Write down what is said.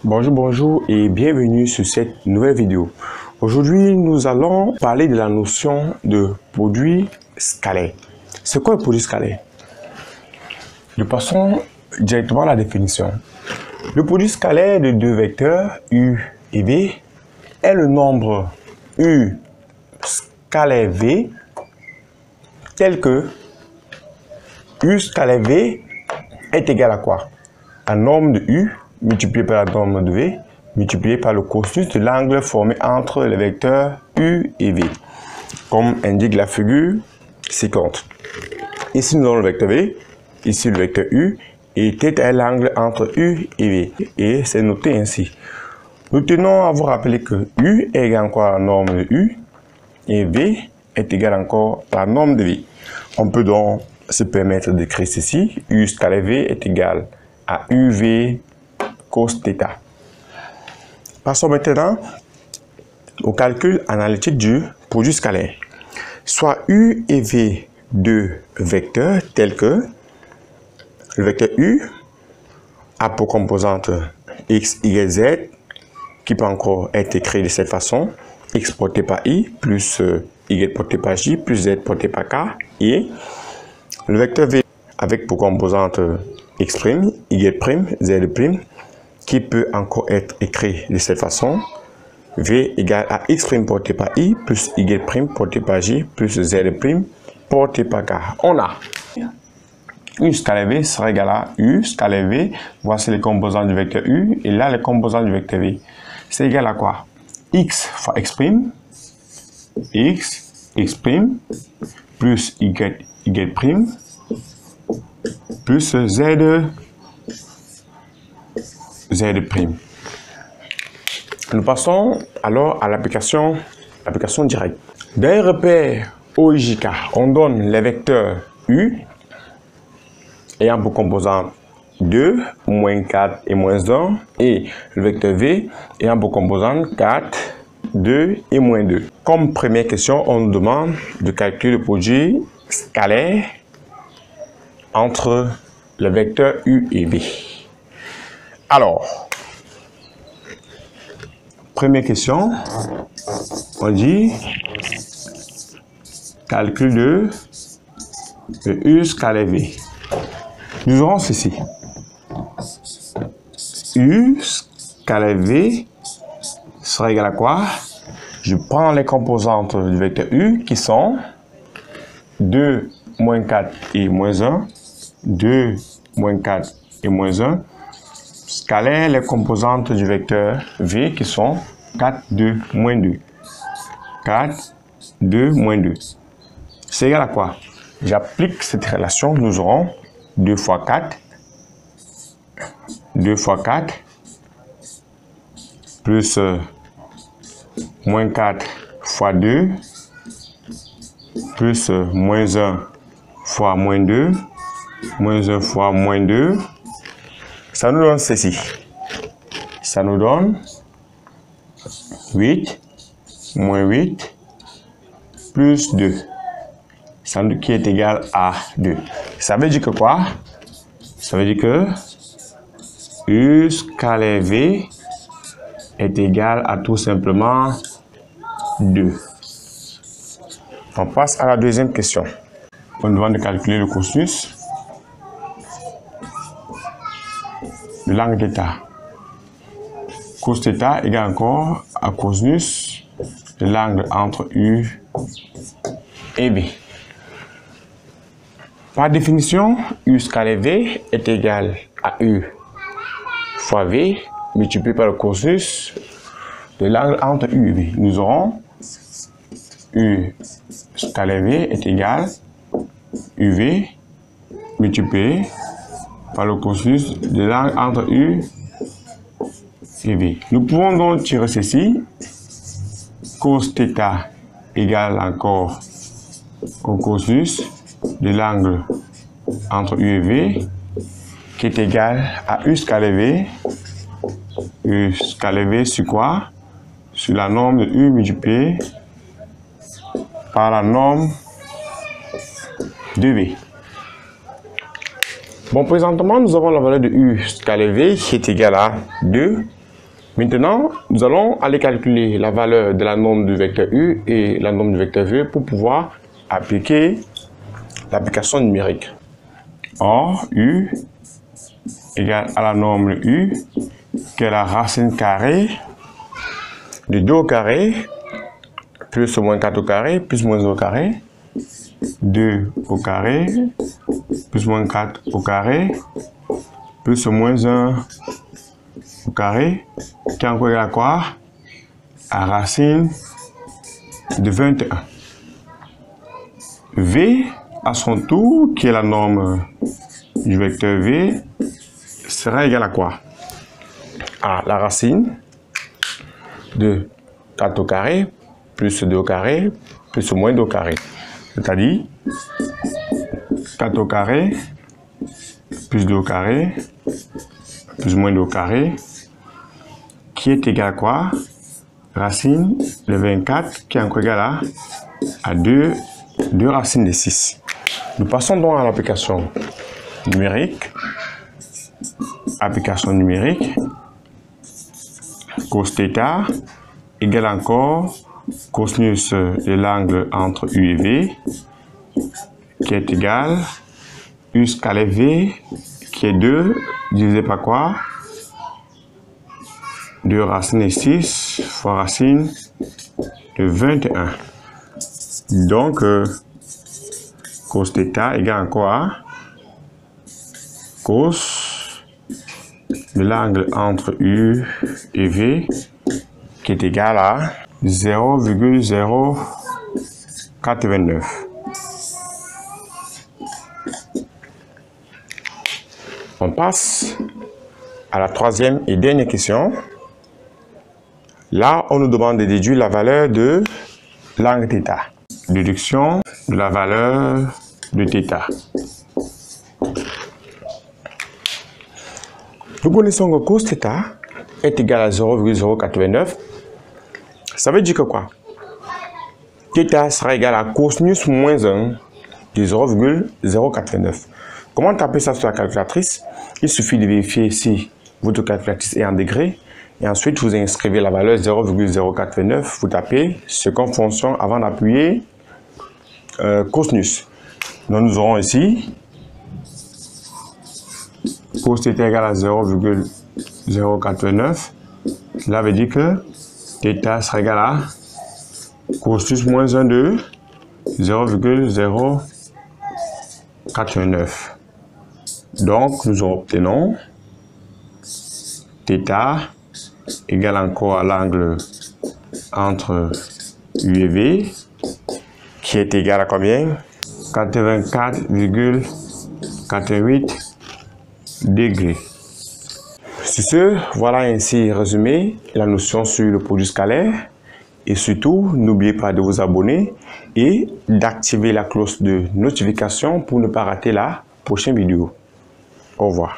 Bonjour et bienvenue sur cette nouvelle vidéo. Aujourd'hui, nous allons parler de la notion de produit scalaire. C'est quoi le produit scalaire? Nous passons directement à la définition. Le produit scalaire de deux vecteurs U et V est le nombre U scalaire V tel que U scalaire V est égal à quoi? La norme de U multiplié par la norme de V multiplié par le cosinus de l'angle formé entre les vecteurs U et V, comme indique la figure ci-contre. Ici nous avons le vecteur V, ici le vecteur U, et θ est l'angle entre U et V, et c'est noté ainsi. Nous tenons à vous rappeler que U est égal encore à la norme de U, et V est égal encore à la norme de V. On peut donc se permettre d'écrire ceci: U scalaire V est égal à UV cos θ. Passons maintenant au calcul analytique du produit scalaire. Soit U et V deux vecteurs tels que le vecteur U a pour composante x, y, z, qui peut encore être écrit de cette façon: x porté par i plus y porté par j plus z porté par k, et le vecteur V avec pour composante x', y', z', qui peut encore être écrit de cette façon: V égale à x' porté par i plus y' porté par j plus z' porté par k. On a U scalaire V sera égal à U scalaire V. Voici les composants du vecteur U, et là les composants du vecteur V. C'est égal à quoi? X fois x', x' plus y' plus z'. Nous passons alors à l'application directe. Dans un repère OIJK, on donne les vecteurs U ayant pour composante 2, moins 4 et moins 1, et le vecteur V ayant pour composante 4, 2 et moins 2. Comme première question, on nous demande de calculer le produit scalaire entre le vecteur U et V. Alors, première question, on dit calcul de U scalaire V. Nous aurons ceci: U scalaire V sera égal à quoi? Je prends les composantes du vecteur U qui sont 2, moins 4 et moins 1, 2, moins 4 et moins 1, scalaire les composantes du vecteur V qui sont 4, 2, moins 2. 4, 2, moins 2. C'est égal à quoi? J'applique cette relation, nous aurons 2 fois 4, 2 fois 4, plus moins 4 fois 2, plus moins 1 fois moins 2, moins 1 fois moins 2. Ça nous donne ceci. Ça nous donne 8, moins 8, plus 2. Ça nous qui est égal à 2. Ça veut dire que quoi? Ça veut dire que U scalaire V est égal à tout simplement 2. On passe à la deuxième question. On nous demande de calculer le cosinus de l'angle θ. Cos θ égale encore à cosinus de l'angle entre U et V. Par définition, U scalaire V est égal à U fois V multiplié par le cosinus de l'angle entre U et V. Nous aurons U scalaire V est égal à UV multiplié par le cosinus de l'angle entre U et V. Nous pouvons donc tirer ceci: cos θ égale encore au cosinus de l'angle entre U et V, qui est égal à U scalaire V. U scalaire V sur quoi? Sur la norme de U multipliée par la norme de V. Bon, présentement, nous avons la valeur de U scalaire V qui est égale à 2. Maintenant, nous allons aller calculer la valeur de la norme du vecteur U et la norme du vecteur V pour pouvoir appliquer l'application numérique. Or, U égale à la norme U, qui est la racine carrée de 2 au carré, plus ou moins 4 au carré, plus ou moins 1 au carré, 2 au carré, plus ou moins 4 au carré, plus ou moins 1 au carré, qui est encore égal à quoi? À racine de 21. V, à son tour, qui est la norme du vecteur V, sera égal à quoi? À la racine de 4 au carré, plus 2 au carré, plus ou moins 2 au carré. C'est-à-dire 4 au carré, plus 2 au carré, plus ou moins 2 au carré, qui est égal à quoi? Racine de 24, qui est encore égal à 2 racines de 6. Nous passons donc à l'application numérique. Application numérique. Cos θ égale encore cosinus de l'angle entre U et V, qui est égal U scalaire V, qui est 2 divisé par quoi? 2 racines de 6 fois racine de 21. Donc, cos θ égale encore à cos de l'angle entre U et V, qui est égal à 0,0429. On passe à la troisième et dernière question. Là, on nous demande de déduire la valeur de l'angle θ. Déduction de la valeur de θ. Nous connaissons que cos θ est égal à 0,089. Ça veut dire que quoi? Θ sera égal à cosinus moins 1 de 0,089. Comment taper ça sur la calculatrice? Il suffit de vérifier si votre calculatrice est en degrés. Et ensuite, vous inscrivez la valeur 0,0429. Vous tapez seconde fonction avant d'appuyer cosinus. Donc, nous aurons ici cos θ égale à 0,0429. Cela veut dire que θ sera égal à cosinus moins 1 de 0,089. Donc, nous obtenons θ égale encore à l'angle entre U et V, qui est égal à combien? 84,88 degrés. Sur ce, voilà ainsi résumé la notion sur le produit scalaire. Et surtout, n'oubliez pas de vous abonner et d'activer la cloche de notification pour ne pas rater la prochaine vidéo. Au revoir.